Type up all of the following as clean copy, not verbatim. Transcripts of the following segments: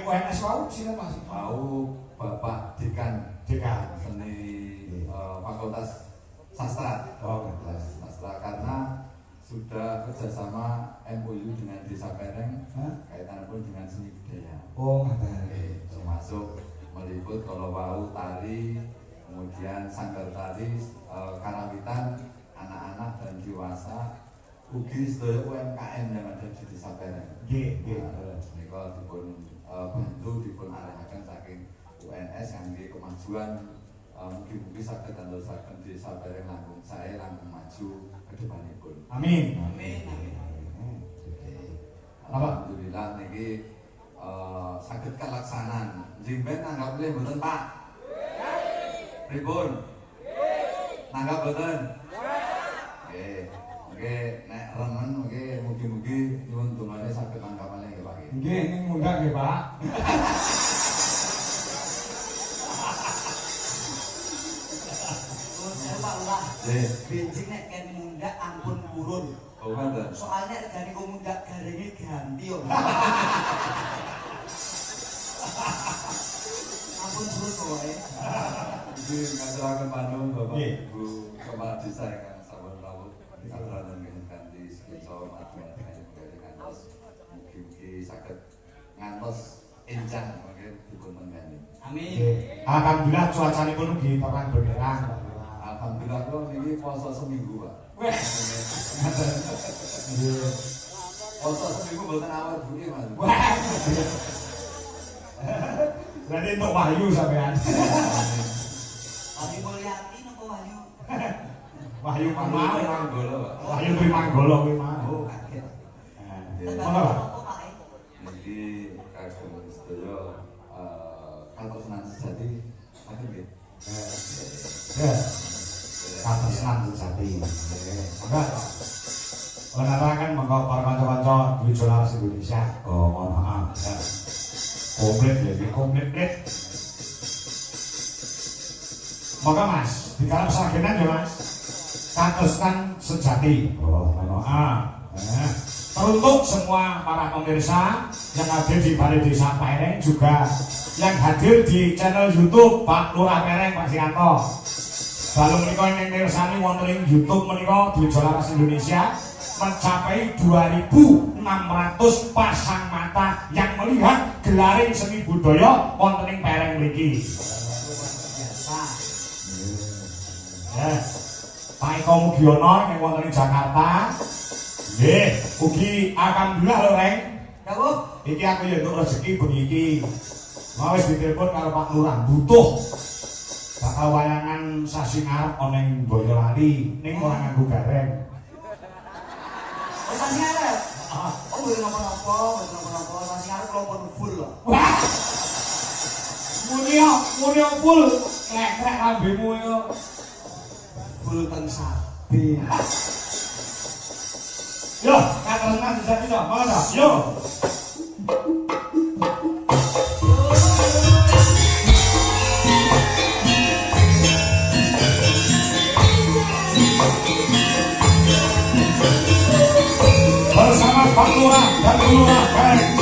UNS wau sinten Mas? Wau Bapak Dekan Seni Fakultas Sastra. Fakultas Sastra karena sudah kerjasama MOU dengan Desa Pereng kaitannya pun dengan seni budaya. Oh, termasuk meliput kalau wau tari, kemudian sanggar tari, karawitan anak-anak dan dewasa, ugi sedaya UMKM yang ada di Desa Pereng. Mereka dipun bantu dipun arahaken saking UNS kangge kemajuan mugi-mugi saged dadosaken Desa Pereng langkung sae langkung maju ke depanipun. Amin. Alhamdulillah niki saged kalaksanan. Jimben nanggap nggih mboten Pak? Pripun? Nanggap mboten? Nggih. Nggih nek remen nggih mugi-mugi nyuwun dongane saged nanggapane nggih Pak. Nggih ning mundhak nggih Pak. Benjing nek ken mundhak ampun purun. Oh ngoten. Soalnya regane kok mundhak garenge ganti yo. Ampun purun kowe. Iki ngaturaken panuwun Bapak Ibu Kepala Desa ingkang sampun rawuh aturaken ganti sekitar matematika ngantos mugi-mugi saged ngantos enjang mangke dipun tenggani. Amin. Alhamdulillah cuacanipun nggih terang benderang. Alhamdulillah kula niki puasa seminggu, Pak. Wes. Puasa seminggu mboten awal bunyi, Mas. Berarti untuk wahyu sampean. Wahyu Mulyati napa wahyu? Wahyu Manggolo. Manggolo, Pak. Wahyu Tri Manggolo kuwi mah. Oh, kaget. Mana, Pak? Niki kagem sedaya katresnan sejati saged nggih. Ya. Katresnan sejati. Monggo. Menawarkan monggo para kanca-kanca Dwijo Laras Indonesia. Oh, mohon maaf. Ya. Komplit ya, komplit. Monggo Mas, di dalam sagenan ya Mas. Katresnan sejati. Oh, mohon maaf. Teruntuk semua para pemirsa yang hadir di Balai Desa Pereng juga yang hadir di channel YouTube Pak Lurah Pereng Pak Sianto. Lalu menika yang mirsani wonten ing YouTube menika Dwijo Laras Indonesia mencapai 2.600 pasang mata yang melihat gelaring seni budaya wonten ing Pereng mriki. Biasa. Ya. Pak Eko Mugiono yang wonten ing Jakarta. Nggih, ugi alhamdulillah lho Reng. Dawuh. Iki aku ya entuk rezeki bengi iki. Mau wis ditelepon karo Pak Lurah butuh bakal wayangan sasi ngarep ana ing Boyolali ning ora nganggo gareng. Oh, sasi arep. Oh, mboten napa-napa, sasi arep kula pun full lho. Wah. Muni full krek lambemu yo. Full ten sabe. Yo, katresnan sejati to, mana to? Yo. Bersama Pak Lurah dan Bu Lurah Pereng.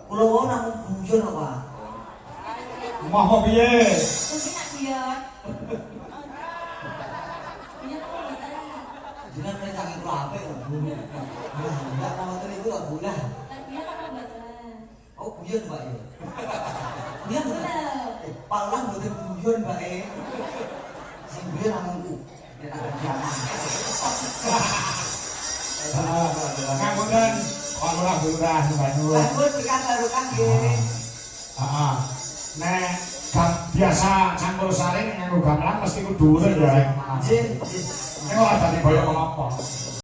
Kulo mau namung guyon apa? Mau piye? Jangan mencari kulo apik kok. Enggak mau tadi itu lah bulan. Oh guyon Mbak ya. Guyon betul. Palang betul guyon Mbak e. Sing guyon namungku. Nek ada jaman. Ngapunten, kula lurah Banyu. Bangun tekan barukan nggih. Heeh. Nek biasa campur saring nganggo gamelan mesti kudu dhuwur ya. Nggih, nggih. Nek ora dadi boyo apa.